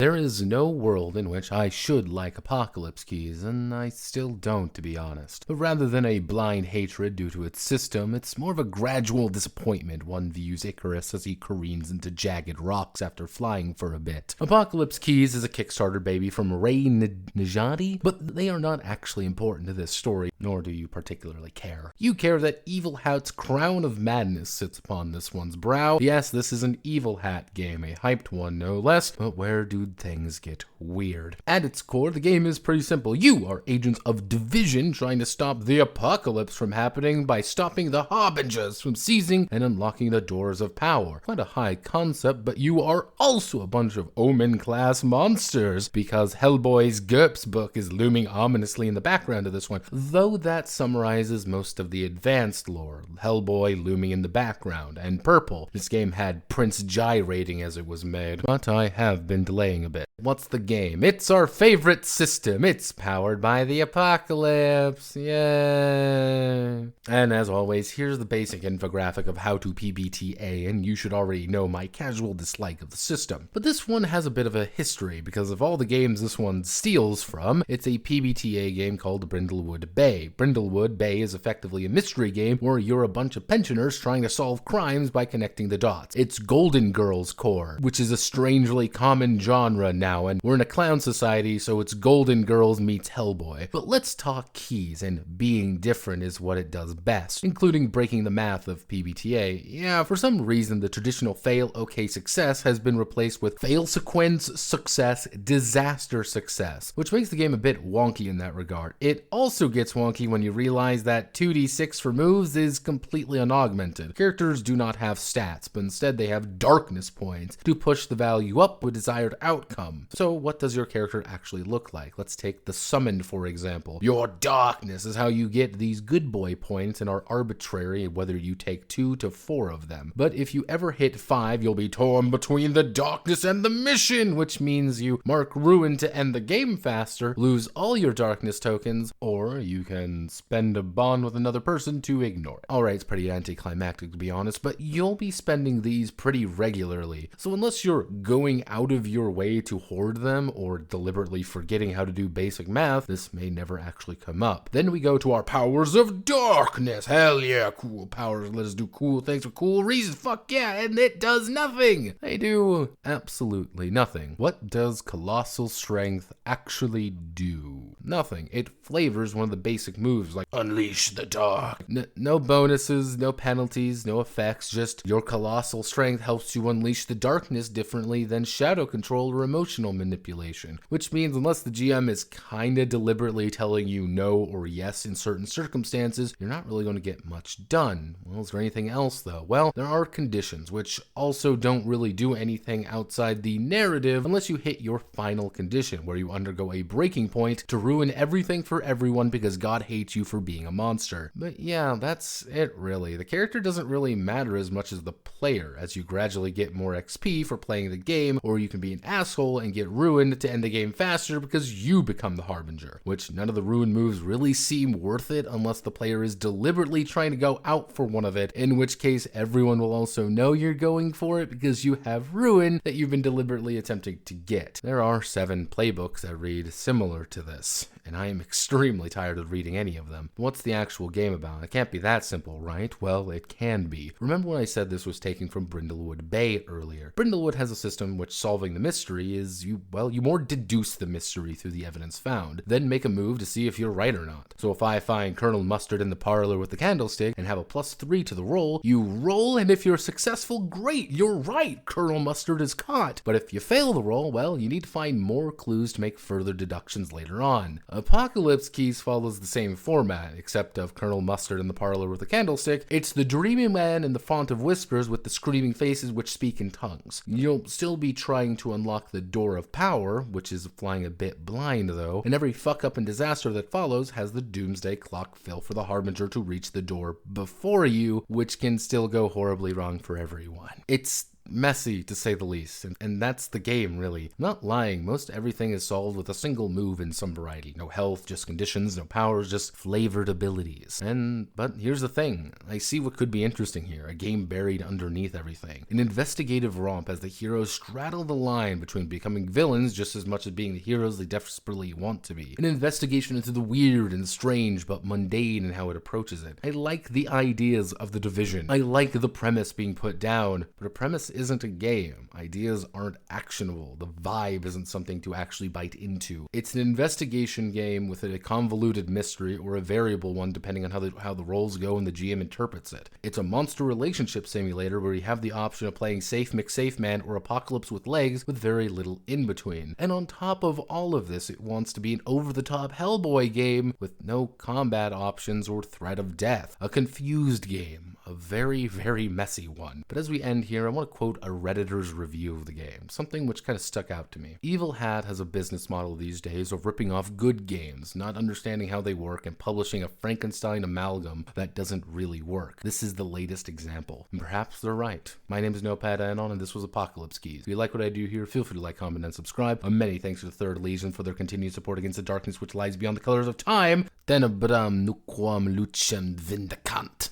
There is no world in which I should like apocalypse keys, and I still don't, to be honest. But rather than a blind hatred due to its system, it's more of a gradual disappointment one views Icarus as he careens into jagged rocks after flying for a bit. Apocalypse Keys is a Kickstarter baby from Ray Najati, but they are not actually important to this story, nor do you particularly care. You care that Evil Hat's crown of madness sits upon this one's brow. Yes, this is an Evil Hat game, a hyped one no less, but where do things get weird? At its core, the game is pretty simple. You are agents of Division trying to stop the apocalypse from happening by stopping the Harbingers from seizing and unlocking the doors of power. Quite a high concept, but you are also a bunch of Omen-class monsters, because Hellboy's GURPS book is looming ominously in the background of this one, though that summarizes most of the advanced lore. Hellboy looming in the background, and purple. This game had Prince gyrating as it was made, but I have been delaying a bit. What's the game? It's our favorite system. It's powered by the apocalypse. Yay! And as always, here's the basic infographic of how to PBTA, and you should already know my casual dislike of the system. But this one has a bit of a history, because of all the games this one steals from, it's a PBTA game called Brindlewood Bay. Brindlewood Bay is effectively a mystery game where you're a bunch of pensioners trying to solve crimes by connecting the dots. It's Golden Girls core, which is a strangely common genre now, and we're in a clown society, so it's Golden Girls meets Hellboy. But let's talk keys, and being different is what it does best, including breaking the math of PBTA. Yeah, for some reason the traditional fail, okay, success has been replaced with fail, sequence, success, disaster, success, which makes the game a bit wonky in that regard. It also gets wonky when you realize that 2d6 for moves is completely unaugmented. Characters do not have stats, but instead they have darkness points to push the value up with desired outcome. So what does your character actually look like? Let's take the Summoned for example. Your darkness is how you get these good boy points and are arbitrary whether you take 2 to 4 of them. But if you ever hit 5, you'll be torn between the darkness and the mission, which means you mark ruin to end the game faster, lose all your darkness tokens, or you can spend a bond with another person to ignore it. Alright, it's pretty anticlimactic to be honest, but you'll be spending these pretty regularly. So unless you're going out of your way to hoard them or deliberately forgetting how to do basic math, this may never actually come up. Then we go to our powers of darkness. Hell yeah, cool powers. Let us do cool things for cool reasons. Fuck yeah, and it does nothing. They do absolutely nothing. What does Colossal Strength actually do? Nothing. It flavors one of the basic moves like Unleash the Dark. No bonuses, no penalties, no effects, just your Colossal Strength helps you unleash the darkness differently than shadow control or emotional manipulation, which means unless the GM is kinda deliberately telling you no or yes in certain circumstances, you're not really going to get much done. Well, is there anything else though? Well, there are conditions, which also don't really do anything outside the narrative unless you hit your final condition, where you undergo a breaking point to ruin everything for everyone because God hates you for being a monster. But yeah, that's it really. The character doesn't really matter as much as the player, as you gradually get more XP for playing the game, or you can be an asshole and get ruined to end the game faster because you become the Harbinger, which none of the ruin moves really seem worth it unless the player is deliberately trying to go out for one of it, in which case everyone will also know you're going for it because you have ruin that you've been deliberately attempting to get. There are 7 playbooks that read similar to this, and I am extremely tired of reading any of them. What's the actual game about? It can't be that simple, right? Well, it can be. Remember when I said this was taken from Brindlewood Bay earlier? Brindlewood has a system which solving the mystery is you more deduce the mystery through the evidence found, then make a move to see if you're right or not. So if I find Colonel Mustard in the parlor with the candlestick and have a +3 to the roll, you roll, and if you're successful, great, you're right, Colonel Mustard is caught. But if you fail the roll, well, you need to find more clues to make further deductions later on. Apocalypse Keys follows the same format, except of Colonel Mustard in the parlor with the candlestick. It's the dreaming man in the font of whispers with the screaming faces which speak in tongues. You'll still be trying to unlock the door of power, which is flying a bit blind though, and every fuck up and disaster that follows has the doomsday clock fill for the Harbinger to reach the door before you, which can still go horribly wrong for everyone. It's messy to say the least, and that's the game, really. I'm not lying, most everything is solved with a single move in some variety. No health, just conditions, no powers, just flavored abilities. But here's the thing, I see what could be interesting here, a game buried underneath everything. An investigative romp as the heroes straddle the line between becoming villains just as much as being the heroes they desperately want to be. An investigation into the weird and strange but mundane and how it approaches it. I like the ideas of The Division. I like the premise being put down, but a premise isn't a game. Ideas aren't actionable. The vibe isn't something to actually bite into. It's an investigation game with a convoluted mystery or a variable one depending on how the roles go and the GM interprets it. It's a monster relationship simulator where you have the option of playing Safe McSafe Man or Apocalypse with legs with very little in between. And on top of all of this, it wants to be an over-the-top Hellboy game with no combat options or threat of death. A confused game. A very, very messy one. But as we end here, I want to quote a Redditor's review of the game, something which kind of stuck out to me. Evil Hat has a business model these days of ripping off good games, not understanding how they work, and publishing a Frankenstein amalgam that doesn't really work. This is the latest example, and perhaps they're right. My name is Notepad, and this was Apocalypse Keys. If you like what I do here, feel free to like, comment, and subscribe. Many thanks to the Third Legion for their continued support against the darkness which lies beyond the colors of time. Then Abram nuquam lucem vindicant.